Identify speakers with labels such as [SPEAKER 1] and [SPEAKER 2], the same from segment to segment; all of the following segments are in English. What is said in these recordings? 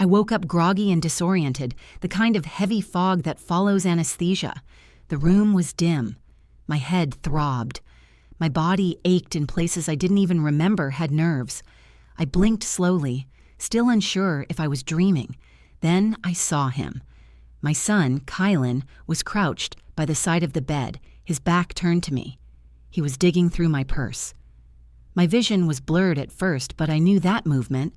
[SPEAKER 1] I woke up groggy and disoriented, the kind of heavy fog that follows anesthesia. The room was dim. My head throbbed. My body ached in places I didn't even remember had nerves. I blinked slowly, still unsure if I was dreaming. Then I saw him. My son, Kylan, was crouched by the side of the bed, his back turned to me. He was digging through my purse. My vision was blurred at first, but I knew that movement.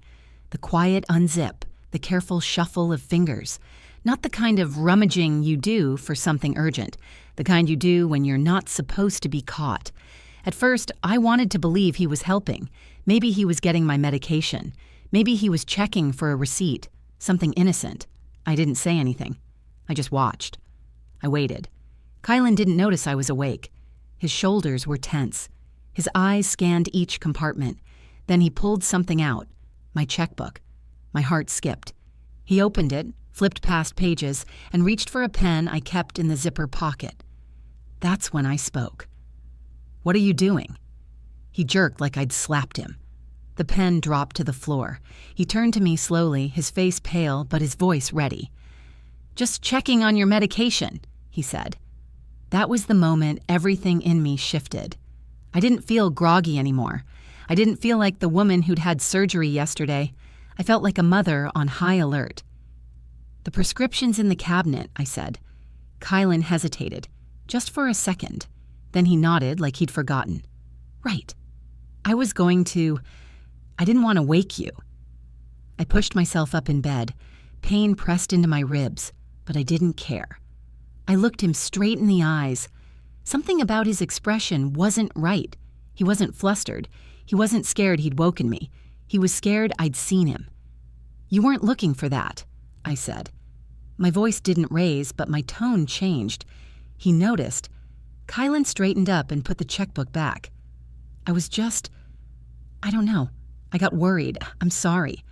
[SPEAKER 1] The quiet unzip, the careful shuffle of fingers. Not the kind of rummaging you do for something urgent, the kind you do when you're not supposed to be caught. At first, I wanted to believe he was helping. Maybe he was getting my medication. Maybe he was checking for a receipt, something innocent. I didn't say anything. I just watched. I waited. Kylan didn't notice I was awake. His shoulders were tense. His eyes scanned each compartment. Then he pulled something out, my checkbook. My heart skipped. He opened it, flipped past pages, and reached for a pen I kept in the zipper pocket. That's when I spoke. "What are you doing?" He jerked like I'd slapped him. The pen dropped to the floor. He turned to me slowly, his face pale, but his voice ready. "Just checking on your medication," he said. That was the moment everything in me shifted. I didn't feel groggy anymore. I didn't feel like the woman who'd had surgery yesterday. I felt like a mother on high alert. "The prescription's in the cabinet," I said. Kylan hesitated, just for a second. Then he nodded like he'd forgotten. "Right. I didn't want to wake you." I pushed myself up in bed. Pain pressed into my ribs, but I didn't care. I looked him straight in the eyes. Something about his expression wasn't right. He wasn't flustered. He wasn't scared he'd woken me. He was scared I'd seen him. "You weren't looking for that," I said. My voice didn't raise, but my tone changed. He noticed. Kylan straightened up and put the checkbook back. I don't know. I got worried. I'm sorry.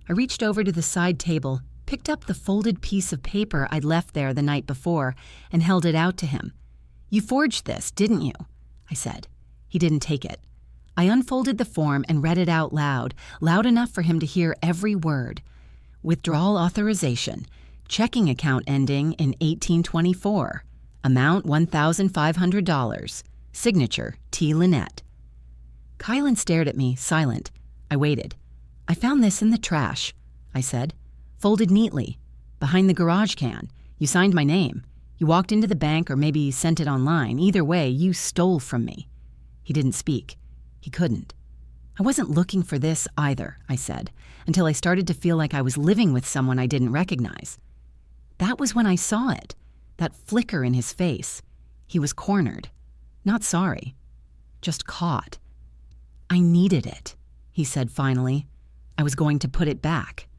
[SPEAKER 1] I reached over to the side table, picked up the folded piece of paper I'd left there the night before, and held it out to him. "You forged this, didn't you?" I said. He didn't take it. I unfolded the form and read it out loud enough for him to hear every word. "Withdrawal authorization. Checking account ending in 1824. Amount $1,500. Signature T. Lynette." Kylan stared at me, silent. I waited. "I found this in the trash," I said. "Folded neatly. Behind the garage can. You signed my name. You walked into the bank or maybe sent it online. Either way, you stole from me." He didn't speak. He couldn't. "I wasn't looking for this either," I said, until I started to feel like I was living with someone I didn't recognize. That was when I saw it, that flicker in his face. He was cornered. Not sorry. Just caught. "I needed it," he said finally. "I was going to put it back."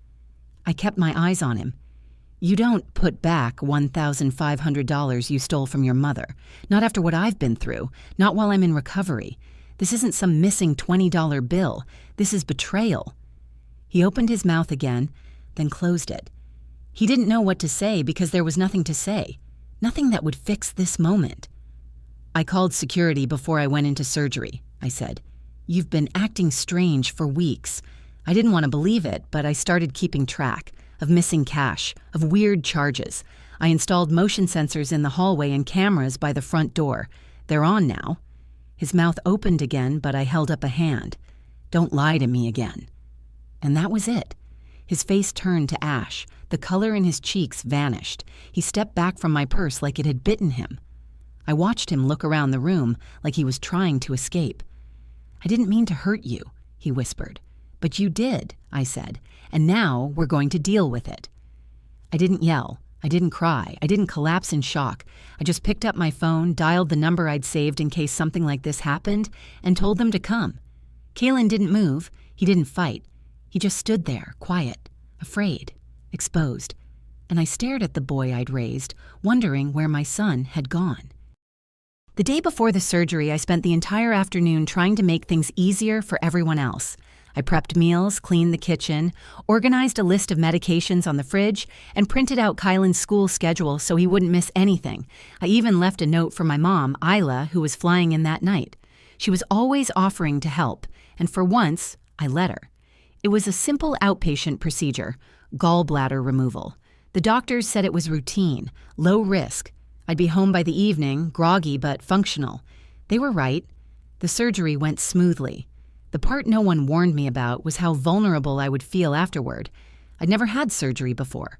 [SPEAKER 1] I kept my eyes on him. "You don't put back $1,500 you stole from your mother. Not after what I've been through. Not while I'm in recovery. This isn't some missing $20 bill. This is betrayal." He opened his mouth again, then closed it. He didn't know what to say because there was nothing to say. Nothing that would fix this moment. "I called security before I went into surgery," I said. "You've been acting strange for weeks. I didn't want to believe it, but I started keeping track of missing cash, of weird charges. I installed motion sensors in the hallway and cameras by the front door. They're on now." His mouth opened again, but I held up a hand. "Don't lie to me again." And that was it. His face turned to ash. The color in his cheeks vanished. He stepped back from my purse like it had bitten him. I watched him look around the room like he was trying to escape. "I didn't mean to hurt you," he whispered. "But you did," I said, "and now we're going to deal with it." I didn't yell. I didn't cry. I didn't collapse in shock. I just picked up my phone, dialed the number I'd saved in case something like this happened, and told them to come. Kylan didn't move. He didn't fight. He just stood there, quiet, afraid, exposed. And I stared at the boy I'd raised, wondering where my son had gone. The day before the surgery, I spent the entire afternoon trying to make things easier for everyone else. I prepped meals, cleaned the kitchen, organized a list of medications on the fridge, and printed out Kylan's school schedule so he wouldn't miss anything. I even left a note for my mom, Isla, who was flying in that night. She was always offering to help, and for once, I let her. It was a simple outpatient procedure. gallbladder removal. The doctors said it was routine, low risk. I'd be home by the evening, groggy but functional. They were right. The surgery went smoothly. The part no one warned me about was how vulnerable I would feel afterward. I'd never had surgery before.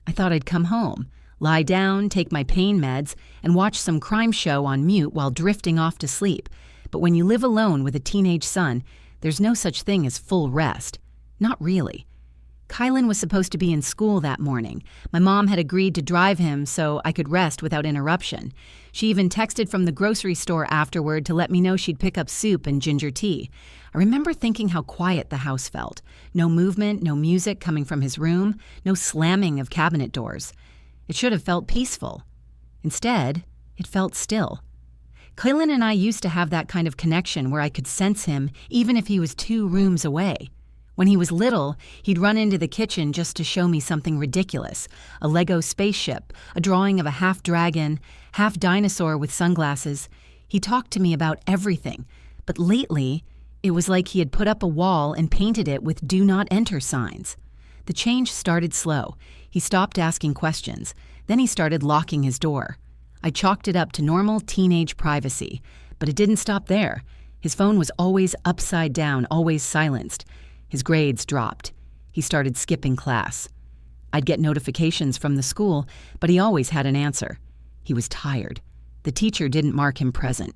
[SPEAKER 1] I thought I'd come home, lie down, take my pain meds, and watch some crime show on mute while drifting off to sleep. But when you live alone with a teenage son, there's no such thing as full rest. Not really. Kylan was supposed to be in school that morning. My mom had agreed to drive him so I could rest without interruption. She even texted from the grocery store afterward to let me know she'd pick up soup and ginger tea. I remember thinking how quiet the house felt. No movement, no music coming from his room, no slamming of cabinet doors. It should have felt peaceful. Instead, it felt still. Kylan and I used to have that kind of connection where I could sense him even if he was 2 rooms away. When he was little, he'd run into the kitchen just to show me something ridiculous, a Lego spaceship, a drawing of a half-dragon, half-dinosaur with sunglasses. He talked to me about everything, but lately, it was like he had put up a wall and painted it with "Do Not Enter" signs. The change started slow. He stopped asking questions. Then he started locking his door. I chalked it up to normal teenage privacy, but it didn't stop there. His phone was always upside down, always silenced. His grades dropped. He started skipping class. I'd get notifications from the school, but he always had an answer. He was tired. The teacher didn't mark him present.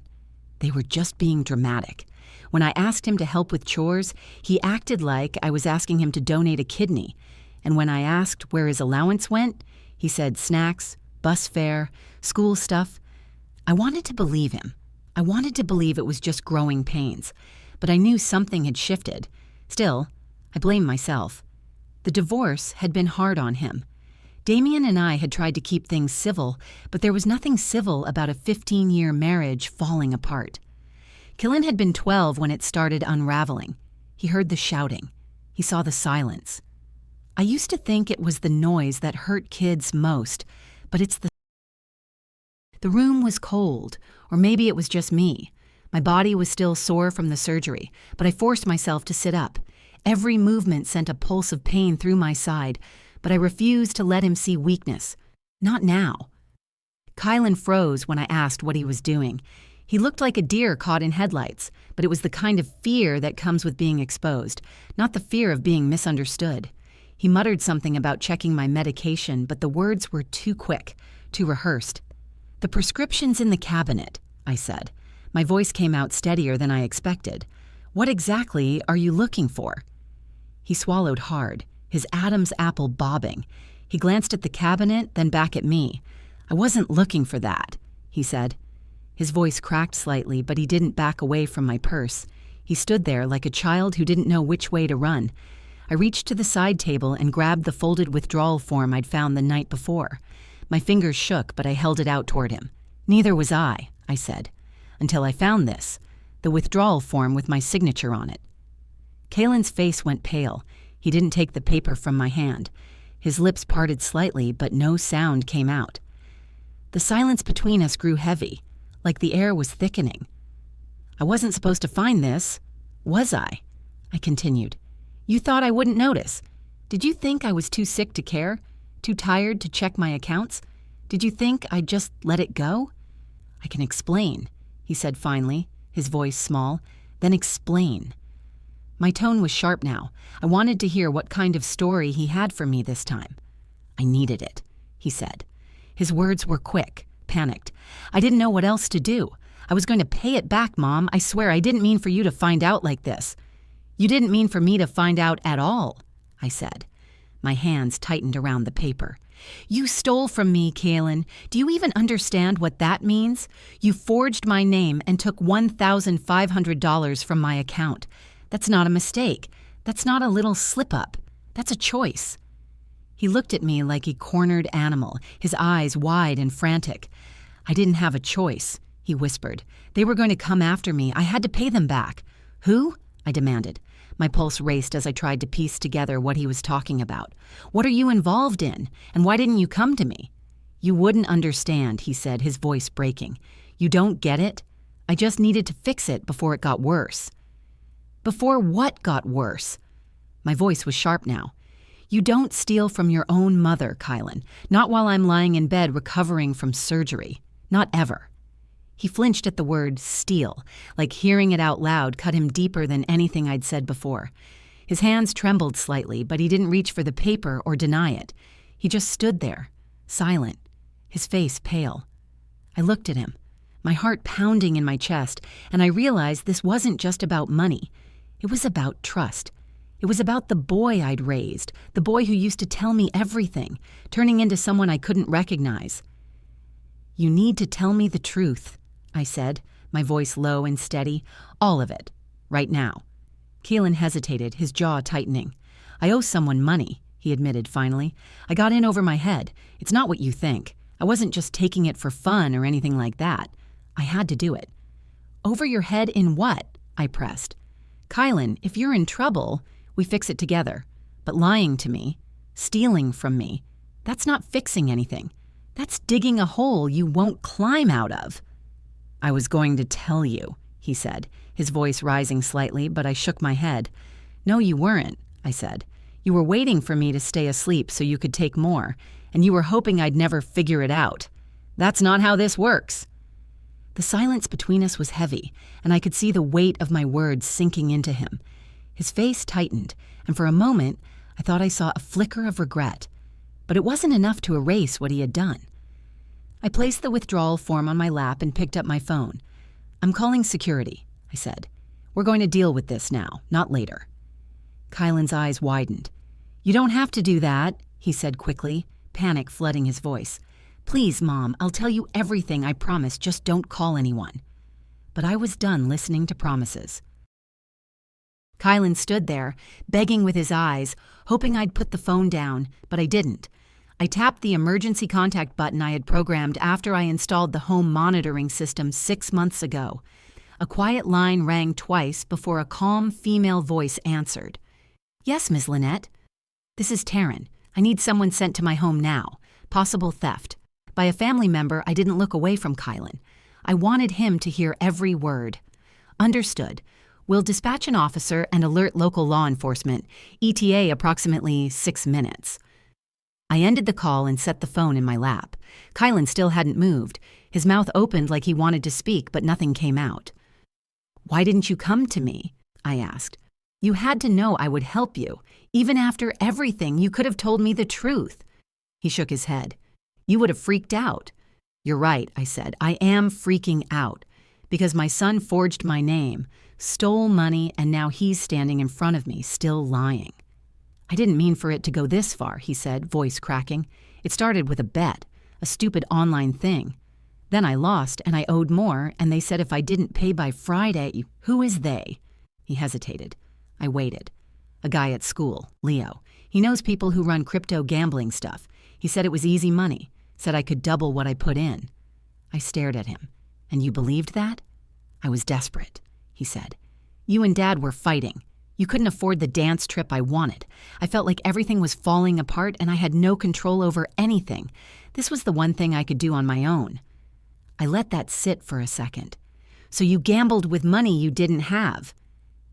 [SPEAKER 1] They were just being dramatic. When I asked him to help with chores, he acted like I was asking him to donate a kidney. And when I asked where his allowance went, he said snacks, bus fare, school stuff. I wanted to believe him. I wanted to believe it was just growing pains. But I knew something had shifted. Still, I blame myself. The divorce had been hard on him. Damien and I had tried to keep things civil, but there was nothing civil about a 15-year marriage falling apart. Kylan had been 12 when it started unraveling. He heard the shouting. He saw the silence. I used to think it was the noise that hurt kids most, but it's the room was cold, or maybe it was just me. My body was still sore from the surgery, but I forced myself to sit up. Every movement sent a pulse of pain through my side, but I refused to let him see weakness. Not now. Kylan froze when I asked what he was doing. He looked like a deer caught in headlights, but it was the kind of fear that comes with being exposed, not the fear of being misunderstood. He muttered something about checking my medication, but the words were too quick, too rehearsed. "The prescription's in the cabinet," I said. My voice came out steadier than I expected. "What exactly are you looking for?" He swallowed hard, his Adam's apple bobbing. He glanced at the cabinet, then back at me. "I wasn't looking for that," he said. His voice cracked slightly, but he didn't back away from my purse. He stood there like a child who didn't know which way to run. I reached to the side table and grabbed the folded withdrawal form I'd found the night before. My fingers shook, but I held it out toward him. "Neither was I said. Until I found this, the withdrawal form with my signature on it." Kylan's face went pale. He didn't take the paper from my hand. His lips parted slightly, but no sound came out. The silence between us grew heavy, like the air was thickening. "I wasn't supposed to find this, was I?" I continued. "You thought I wouldn't notice. Did you think I was too sick to care? Too tired to check my accounts? Did you think I'd just let it go?" "I can explain," he said finally, his voice small. "Then explain." My tone was sharp now. I wanted to hear what kind of story he had for me this time. "I needed it," he said. His words were quick, panicked. "I didn't know what else to do. I was going to pay it back, Mom. I swear I didn't mean for you to find out like this." "You didn't mean for me to find out at all," I said. My hands tightened around the paper. "You stole from me, Kylan. Do you even understand what that means? You forged my name and took $1,500 from my account. That's not a mistake. That's not a little slip-up. That's a choice." He looked at me like a cornered animal, his eyes wide and frantic. "I didn't have a choice," he whispered. "They were going to come after me. I had to pay them back." "Who?" I demanded. My pulse raced as I tried to piece together what he was talking about. "What are you involved in? And why didn't you come to me?" "You wouldn't understand," he said, his voice breaking. "You don't get it? I just needed to fix it before it got worse." "Before what got worse?" My voice was sharp now. You don't steal from your own mother, Kylan. Not while I'm lying in bed recovering from surgery. Not ever. He flinched at the word steal, like hearing it out loud cut him deeper than anything I'd said before. His hands trembled slightly, but he didn't reach for the paper or deny it. He just stood there, silent, his face pale. I looked at him, my heart pounding in my chest, and I realized this wasn't just about money. It was about trust. It was about the boy I'd raised, the boy who used to tell me everything, turning into someone I couldn't recognize. "You need to tell me the truth," I said, my voice low and steady. "All of it. Right now." Keelan hesitated, his jaw tightening. "I owe someone money," he admitted finally. "I got in over my head. It's not what you think. I wasn't just taking it for fun or anything like that. I had to do it." "Over your head in what?" I pressed. "Kylan, if you're in trouble, we fix it together. But lying to me, stealing from me, that's not fixing anything. That's digging a hole you won't climb out of." "I was going to tell you," he said, his voice rising slightly, but I shook my head. "No, you weren't," I said. "You were waiting for me to stay asleep so you could take more, and you were hoping I'd never figure it out. That's not how this works." The silence between us was heavy, and I could see the weight of my words sinking into him. His face tightened, and for a moment, I thought I saw a flicker of regret. But it wasn't enough to erase what he had done. I placed the withdrawal form on my lap and picked up my phone. "I'm calling security," I said. "We're going to deal with this now, not later." Kylan's eyes widened. "You don't have to do that," he said quickly, panic flooding his voice. "Please, Mom, I'll tell you everything, I promise. Just don't call anyone." But I was done listening to promises. Kylan stood there, begging with his eyes, hoping I'd put the phone down, but I didn't. I tapped the emergency contact button I had programmed after I installed the home monitoring system 6 months ago. A quiet line rang twice before a calm female voice answered. "Yes, Ms. Lynette. This is Taryn. I need someone sent to my home now. Possible theft. By a family member, I didn't look away from Kylan. I wanted him to hear every word." "Understood. We'll dispatch an officer and alert local law enforcement. ETA approximately 6 minutes. I ended the call and set the phone in my lap. Kylan still hadn't moved. His mouth opened like he wanted to speak, but nothing came out. "Why didn't you come to me?" I asked. "You had to know I would help you. Even after everything, you could have told me the truth." He shook his head. "You would have freaked out." "You're right," I said. "I am freaking out. Because my son forged my name, stole money, and now he's standing in front of me, still lying." "I didn't mean for it to go this far," he said, voice cracking. "It started with a bet, a stupid online thing. Then I lost, and I owed more, and they said if I didn't pay by Friday—" "Who is they?" He hesitated. I waited. "A guy at school, Leo. He knows people who run crypto gambling stuff. He said it was easy money, said I could double what I put in." I stared at him. "And you believed that?" "I was desperate," he said. "You and Dad were fighting. You couldn't afford the dance trip I wanted. I felt like everything was falling apart and I had no control over anything. This was the one thing I could do on my own." I let that sit for a second. "So you gambled with money you didn't have,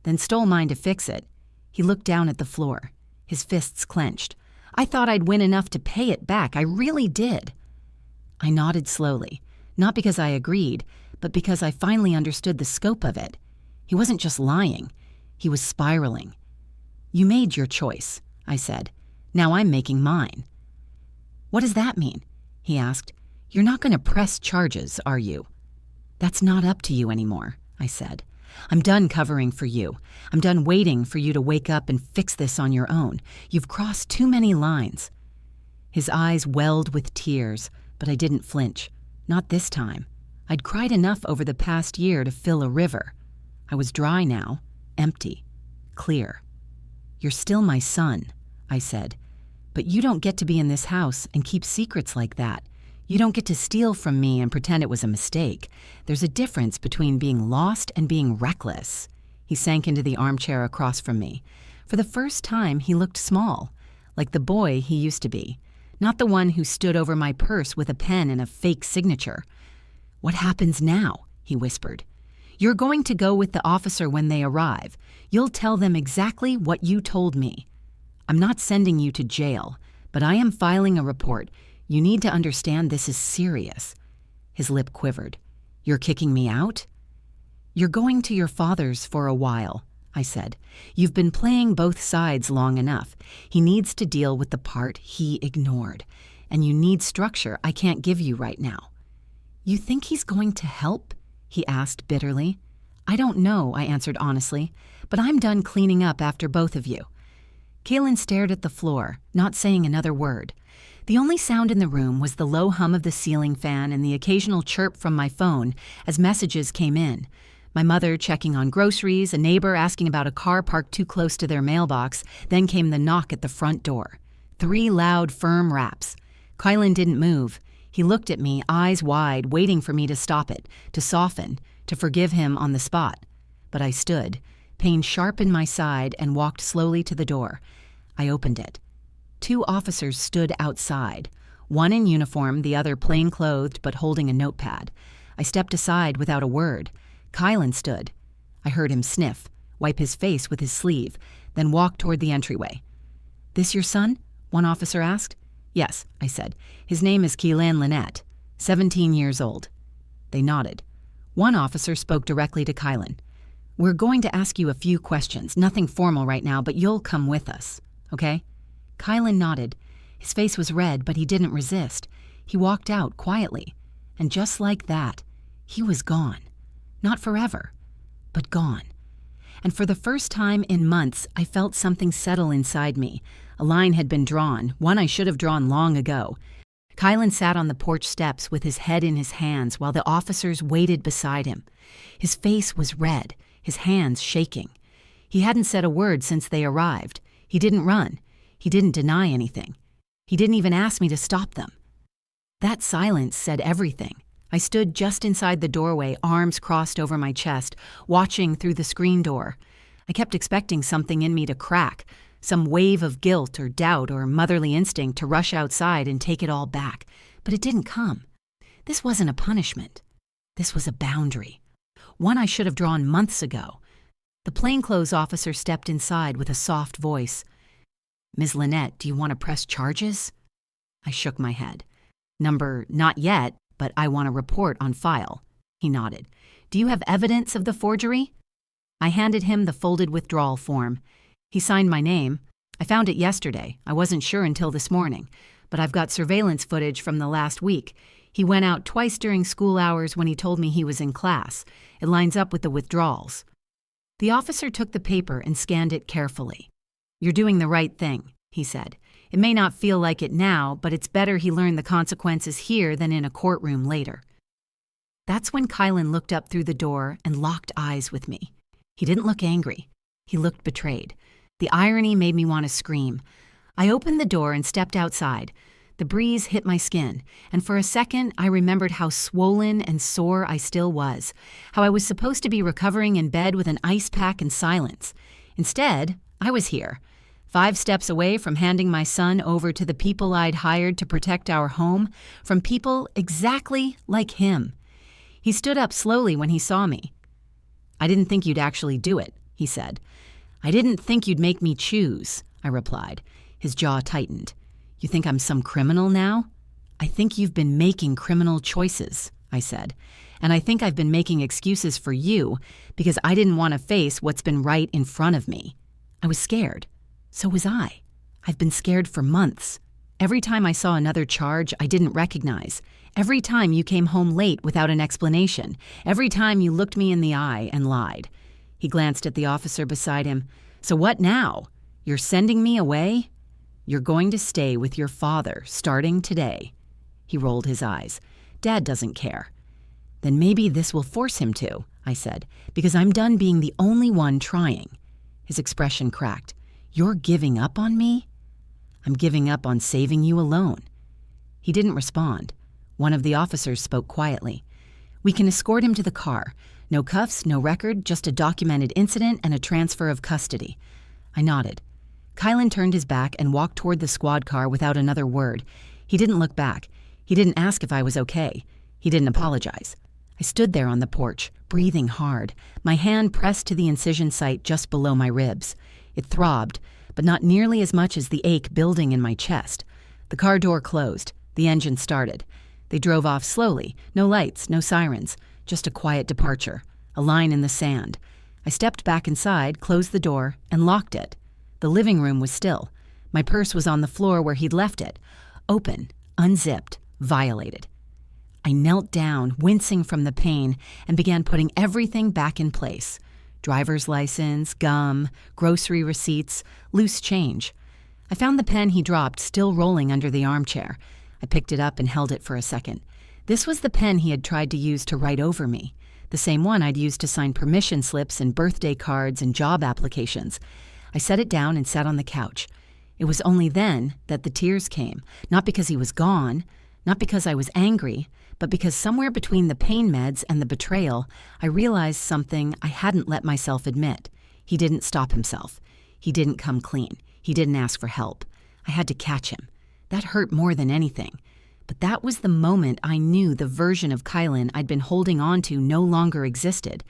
[SPEAKER 1] then stole mine to fix it." He looked down at the floor, his fists clenched. "I thought I'd win enough to pay it back. I really did." I nodded slowly, not because I agreed, but because I finally understood the scope of it. He wasn't just lying. He was spiraling. "You made your choice," I said. "Now I'm making mine." "What does that mean?" he asked. "You're not going to press charges, are you?" "That's not up to you anymore," I said. "I'm done covering for you. I'm done waiting for you to wake up and fix this on your own. You've crossed too many lines." His eyes welled with tears, but I didn't flinch. Not this time. I'd cried enough over the past year to fill a river. I was dry now, empty, clear. "You're still my son," I said. "But you don't get to be in this house and keep secrets like that. You don't get to steal from me and pretend it was a mistake. There's a difference between being lost and being reckless." He sank into the armchair across from me. For the first time, he looked small, like the boy he used to be, not the one who stood over my purse with a pen and a fake signature. "What happens now?" he whispered. "You're going to go with the officer when they arrive. You'll tell them exactly what you told me." I'm not sending you to jail, but I am filing a report. You need to understand this is serious." His lip quivered. "You're kicking me out?" "You're going to your father's for a while," I said. "You've been playing both sides long enough. He needs to deal with the part he ignored. And you need structure I can't give you right now." "You think he's going to help?" he asked bitterly. "I don't know," I answered honestly, "but I'm done cleaning up after both of you." Kaylin stared at the floor, not saying another word. The only sound in the room was the low hum of the ceiling fan and the occasional chirp from my phone as messages came in. My mother checking on groceries, a neighbor asking about a car parked too close to their mailbox, then came the knock at the front door. 3 loud, firm raps. Kylan didn't move. He looked at me, eyes wide, waiting for me to stop it, to soften, to forgive him on the spot. But I stood, pain sharp in my side, and walked slowly to the door. I opened it. 2 officers stood outside, one in uniform, the other plain-clothed but holding a notepad. I stepped aside without a word. Kylan stood. I heard him sniff, wipe his face with his sleeve, then walk toward the entryway. "This your son?" one officer asked. "Yes," I said. "His name is Keelan Lynette, 17 years old." They nodded. One officer spoke directly to Kylan. "We're going to ask you a few questions, nothing formal right now, but you'll come with us, okay?" Kylan nodded. His face was red, but he didn't resist. He walked out quietly. And just like that, he was gone. Not forever, but gone. And for the first time in months, I felt something settle inside me. A line had been drawn, one I should have drawn long ago. Kylan sat on the porch steps with his head in his hands while the officers waited beside him. His face was red, his hands shaking. He hadn't said a word since they arrived. He didn't run. He didn't deny anything. He didn't even ask me to stop them. That silence said everything. I stood just inside the doorway, arms crossed over my chest, watching through the screen door. I kept expecting something in me to crack, some wave of guilt or doubt or motherly instinct to rush outside and take it all back. But it didn't come. This wasn't a punishment. This was a boundary. One I should have drawn months ago. The plainclothes officer stepped inside with a soft voice. "Ms. Lynette, do you want to press charges?" I shook my head. "Number, not yet, but I want a report on file." He nodded. "Do you have evidence of the forgery?" I handed him the folded withdrawal form. He signed my name. "I found it yesterday. I wasn't sure until this morning. But I've got surveillance footage from the last week. He went out twice during school hours when he told me he was in class. It lines up with the withdrawals." The officer took the paper and scanned it carefully. "You're doing the right thing," he said. "It may not feel like it now, but it's better he learn the consequences here than in a courtroom later." That's when Kylan looked up through the door and locked eyes with me. He didn't look angry. He looked betrayed. The irony made me want to scream. I opened the door and stepped outside. The breeze hit my skin, and for a second I remembered how swollen and sore I still was, how I was supposed to be recovering in bed with an ice pack and silence. Instead, I was here, 5 steps away from handing my son over to the people I'd hired to protect our home, from people exactly like him. He stood up slowly when he saw me. "I didn't think you'd actually do it," he said. "I didn't think you'd make me choose," I replied. His jaw tightened. "You think I'm some criminal now?" "I think you've been making criminal choices," I said. "And I think I've been making excuses for you because I didn't want to face what's been right in front of me. I was scared. So was I. I've been scared for months. Every time I saw another charge I didn't recognize. Every time you came home late without an explanation. Every time you looked me in the eye and lied." He glanced at the officer beside him. "So what now? You're sending me away? You're going to stay with your father starting today." He rolled his eyes. "Dad doesn't care." "Then maybe this will force him to," I said, "because I'm done being the only one trying." His expression cracked. "You're giving up on me?" "I'm giving up on saving you alone." He didn't respond. One of the officers spoke quietly. "We can escort him to the car. No cuffs, no record, just a documented incident and a transfer of custody." I nodded. Kylan turned his back and walked toward the squad car without another word. He didn't look back. He didn't ask if I was okay. He didn't apologize. I stood there on the porch, breathing hard, my hand pressed to the incision site just below my ribs. It throbbed, but not nearly as much as the ache building in my chest. The car door closed. The engine started. They drove off slowly. No lights, no sirens. Just a quiet departure. A line in the sand. I stepped back inside, closed the door, and locked it. The living room was still. My purse was on the floor where he'd left it. Open, unzipped, violated. I knelt down, wincing from the pain, and began putting everything back in place. Driver's license, gum, grocery receipts, loose change. I found the pen he dropped still rolling under the armchair. I picked it up and held it for a second. This was the pen he had tried to use to write over me, the same one I'd used to sign permission slips and birthday cards and job applications. I set it down and sat on the couch. It was only then that the tears came, not because he was gone, not because I was angry, but because somewhere between the pain meds and the betrayal, I realized something I hadn't let myself admit. He didn't stop himself. He didn't come clean. He didn't ask for help. I had to catch him. That hurt more than anything. But that was the moment I knew the version of Kylan I'd been holding on to no longer existed.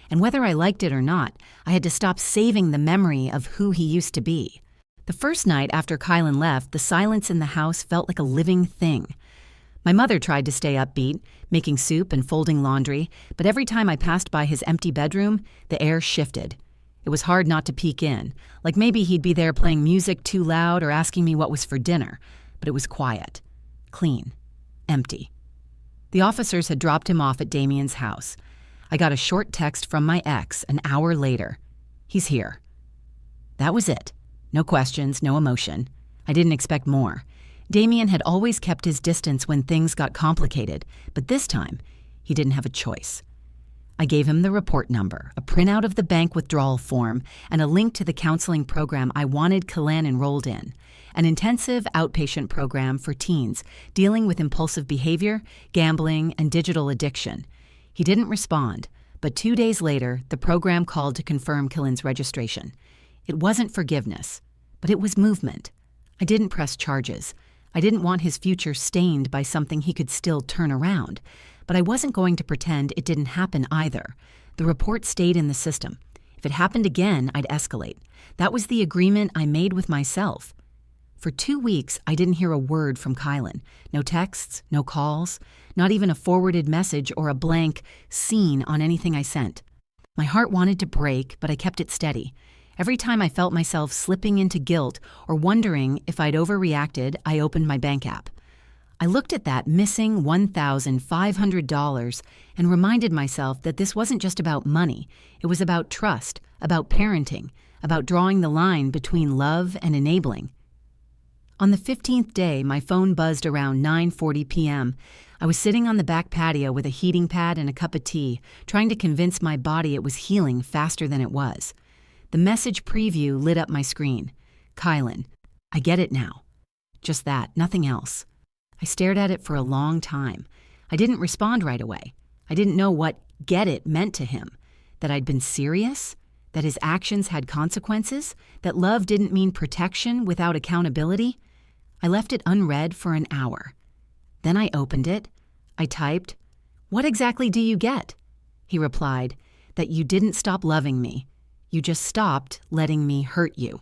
[SPEAKER 1] And whether I liked it or not, I had to stop saving the memory of who he used to be. The first night after Kylan left, the silence in the house felt like a living thing. My mother tried to stay upbeat, making soup and folding laundry, but every time I passed by his empty bedroom, the air shifted. It was hard not to peek in, like maybe he'd be there playing music too loud or asking me what was for dinner, but it was quiet, clean, empty. The officers had dropped him off at Damien's house. I got a short text from my ex an hour later. He's here. That was it. No questions, no emotion. I didn't expect more. Damien had always kept his distance when things got complicated, but this time, he didn't have a choice. I gave him the report number, a printout of the bank withdrawal form, and a link to the counseling program I wanted Kylan enrolled in, an intensive outpatient program for teens dealing with impulsive behavior, gambling, and digital addiction. He didn't respond, but 2 days later, the program called to confirm Kylan's registration. It wasn't forgiveness, but it was movement. I didn't press charges. I didn't want his future stained by something he could still turn around, but I wasn't going to pretend it didn't happen either. The report stayed in the system. If it happened again, I'd escalate. That was the agreement I made with myself. For 2 weeks, I didn't hear a word from Kylan. No texts, no calls, not even a forwarded message or a blank "seen" on anything I sent. My heart wanted to break, but I kept it steady. Every time I felt myself slipping into guilt or wondering if I'd overreacted, I opened my bank app. I looked at that missing $1,500 and reminded myself that this wasn't just about money. It was about trust, about parenting, about drawing the line between love and enabling. On the 15th day, my phone buzzed around 9:40 p.m. I was sitting on the back patio with a heating pad and a cup of tea, trying to convince my body it was healing faster than it was. The message preview lit up my screen. Kylan, I get it now. Just that, nothing else. I stared at it for a long time. I didn't respond right away. I didn't know what "get it" meant to him. That I'd been serious? That his actions had consequences? That love didn't mean protection without accountability? I left it unread for an hour. Then I opened it. I typed, "What exactly do you get?" He replied, "That you didn't stop loving me. You just stopped letting me hurt you."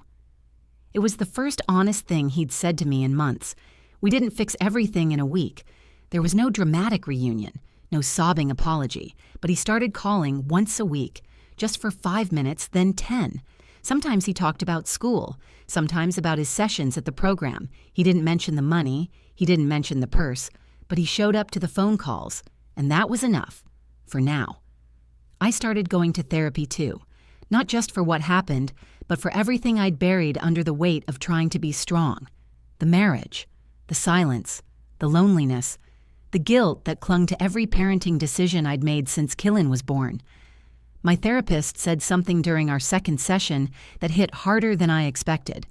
[SPEAKER 1] It was the first honest thing he'd said to me in months. We didn't fix everything in a week. There was no dramatic reunion, no sobbing apology, but he started calling once a week, just for 5 minutes, then 10. Sometimes he talked about school, sometimes about his sessions at the program. He didn't mention the money, he didn't mention the purse, but he showed up to the phone calls, and that was enough, for now. I started going to therapy too. Not just for what happened, but for everything I'd buried under the weight of trying to be strong. The marriage, the silence, the loneliness, the guilt that clung to every parenting decision I'd made since Kylan was born. My therapist said something during our second session that hit harder than I expected.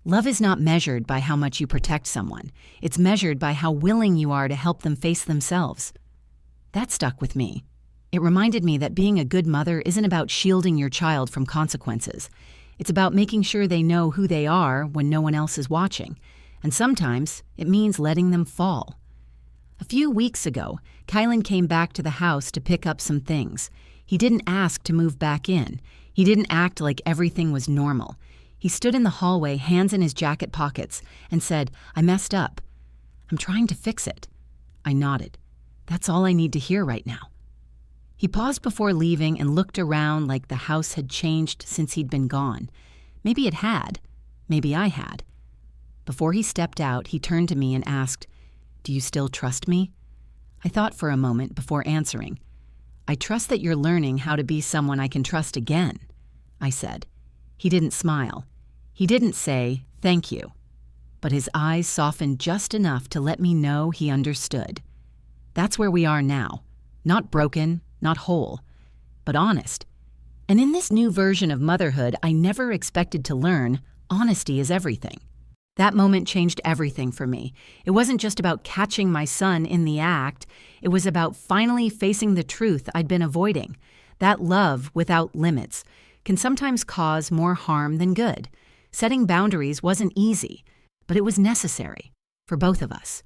[SPEAKER 1] Love is not measured by how much you protect someone. It's measured by how willing you are to help them face themselves. That stuck with me. It reminded me that being a good mother isn't about shielding your child from consequences. It's about making sure they know who they are when no one else is watching. And sometimes it means letting them fall. A few weeks ago, Kylan came back to the house to pick up some things. He didn't ask to move back in. He didn't act like everything was normal. He stood in the hallway, hands in his jacket pockets, and said, "I messed up. I'm trying to fix it." I nodded. "That's all I need to hear right now." He paused before leaving and looked around like the house had changed since he'd been gone. Maybe it had. Maybe I had. Before he stepped out, he turned to me and asked, "Do you still trust me?" I thought for a moment before answering. "I trust that you're learning how to be someone I can trust again," I said. He didn't smile. He didn't say, "Thank you." But his eyes softened just enough to let me know he understood. That's where we are now. Not broken, not whole, but honest. And in this new version of motherhood I never expected to learn, honesty is everything. That moment changed everything for me. It wasn't just about catching my son in the act. It was about finally facing the truth I'd been avoiding. That love without limits can sometimes cause more harm than good. Setting boundaries wasn't easy, but it was necessary for both of us.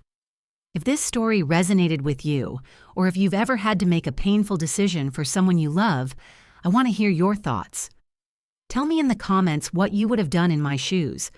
[SPEAKER 1] If this story resonated with you, or if you've ever had to make a painful decision for someone you love, I want to hear your thoughts. Tell me in the comments what you would have done in my shoes.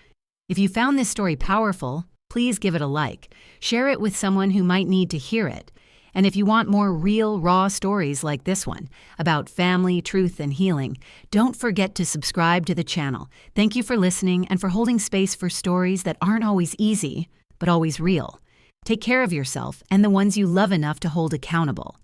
[SPEAKER 1] If you found this story powerful, please give it a like. Share it with someone who might need to hear it. And if you want more real, raw stories like this one, about family, truth, and healing, don't forget to subscribe to the channel. Thank you for listening and for holding space for stories that aren't always easy, but always real. Take care of yourself and the ones you love enough to hold accountable.